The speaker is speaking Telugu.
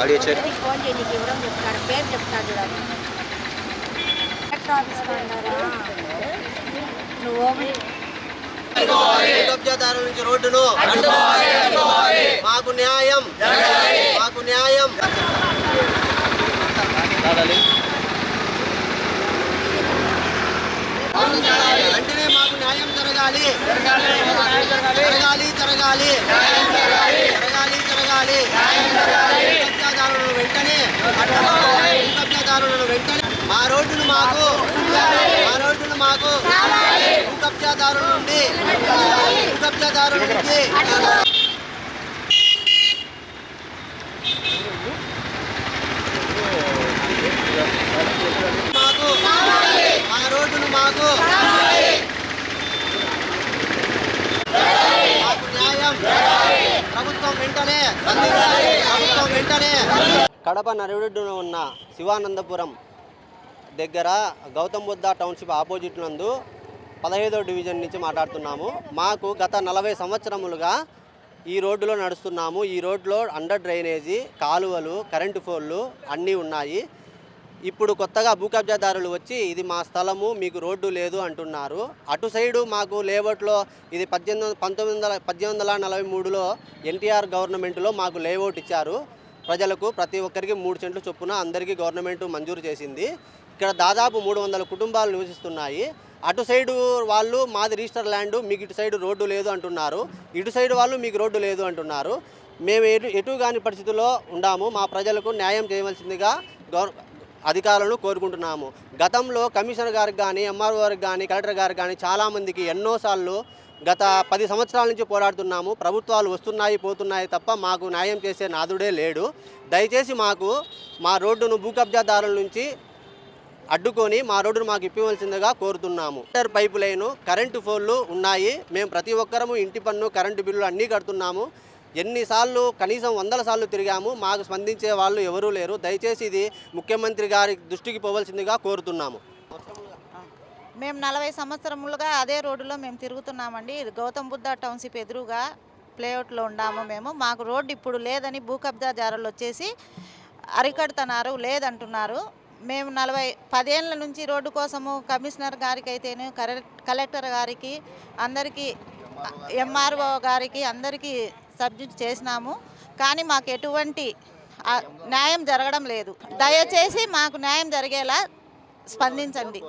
Audio check. ఫోన్ చేయి, నీకు వివరం చెప్తాడు, పేరు చెప్తాడు చూడాలి. కలెక్టర్ ఆఫీస్లో ఉన్నారా నువ్వు? కబ్జాదారుల నుంచి రోడ్డును మాకు న్యాయం, మాకు న్యాయం. వెంటనే మాకు న్యాయం జరగాలి, జరగాలి, జరగాలి, జరగాలి, జరగాలి. కబ్జాదారులను వెంటనే, కబ్జాదారులను వెంటనే మా రోడ్డును మాకు, మా రోడ్డును మాకు కబ్జాదారుల నుండి, కబ్జాదారుల నుంచి మాకు, మా రోడ్డును మాకు, మాకు న్యాయం. ప్రభుత్వం వెంటనే, ప్రభుత్వం వెంటనే. కడప నడిబొడ్డున ఉన్న శివానందపురం దగ్గర గౌతమ్ బుద్ధ టౌన్షిప్ ఆపోజిట్ నందు 15వ డివిజన్ నుంచి మాట్లాడుతున్నాము. మాకు గత 40 సంవత్సరములుగా ఈ రోడ్డులో నడుస్తున్నాము. ఈ రోడ్లో అండర్ డ్రైనేజీ, కాలువలు, కరెంటు పోల్లు అన్నీ ఉన్నాయి. ఇప్పుడు కొత్తగా భూ కబ్జాదారులు వచ్చి ఇది మా స్థలము, మీకు రోడ్డు లేదు అంటున్నారు. అటు సైడు మాకు లేఅవుట్లో ఇది 1843లో ఎన్టీఆర్ గవర్నమెంట్లో మాకు లేఅవుట్ ఇచ్చారు. ప్రజలకు ప్రతి ఒక్కరికి 3 సెంట్లు చొప్పున అందరికీ గవర్నమెంట్ మంజూరు చేసింది. ఇక్కడ దాదాపు 300 కుటుంబాలు నివసిస్తున్నాయి. అటు సైడు వాళ్ళు మాది రిజిస్టర్ ల్యాండ్, మీకు ఇటు సైడు రోడ్డు లేదు అంటున్నారు. ఇటు సైడు వాళ్ళు మీకు రోడ్డు లేదు అంటున్నారు. మేము ఎటు కాని పరిస్థితుల్లో ఉండాము. మా ప్రజలకు న్యాయం చేయవలసిందిగా అధికారులను కోరుకుంటున్నాము. గతంలో కమిషనర్ గారికి కానీ, ఎంఆర్ఓ గారికి కానీ, కలెక్టర్ గారికి కానీ చాలామందికి ఎన్నోసార్లు గత 10 సంవత్సరాల నుంచి పోరాడుతున్నాము. ప్రభుత్వాలు వస్తున్నాయి పోతున్నాయి తప్ప మాకు న్యాయం చేసే నాదుడే లేడు. దయచేసి మాకు మా రోడ్డును భూ కబ్జాదారుల నుంచి అడ్డుకొని మా రోడ్డును మాకు ఇప్పవలసిందిగా కోరుతున్నాము. వాటర్ పైపు లైను, కరెంటు పోల్లు ఉన్నాయి. మేము ప్రతి ఒక్కరము ఇంటి పన్ను, కరెంటు బిల్లులు అన్నీ కడుతున్నాము. ఎన్నిసార్లు, కనీసం 100 సార్లు తిరిగాము. మాకు స్పందించే వాళ్ళు ఎవరూ లేరు. దయచేసి ఇది ముఖ్యమంత్రి గారి దృష్టికి పోవలసిందిగా కోరుతున్నాము. మేము 40 సంవత్సరములుగా అదే రోడ్డులో మేము తిరుగుతున్నామండి. గౌతమ్ బుద్ధ టౌన్షిప్ ఎదురుగా ప్లేఅవుట్లో ఉన్నాము మేము. మాకు రోడ్డు ఇప్పుడు లేదని భూ కబ్జాదారులు వచ్చేసి అరికడుతున్నారు, లేదంటున్నారు. మేము 10 ఏళ్ళ నుంచి రోడ్డు కోసము కమిషనర్ గారికి అయితేనే, కలెక్టర్ గారికి, అందరికీ, ఎంఆర్ఓ గారికి అందరికీ సబ్మిట్ చేసినాము. కానీ మాకు ఎటువంటి న్యాయం జరగడం లేదు. దయచేసి మాకు న్యాయం జరిగేలా స్పందించండి.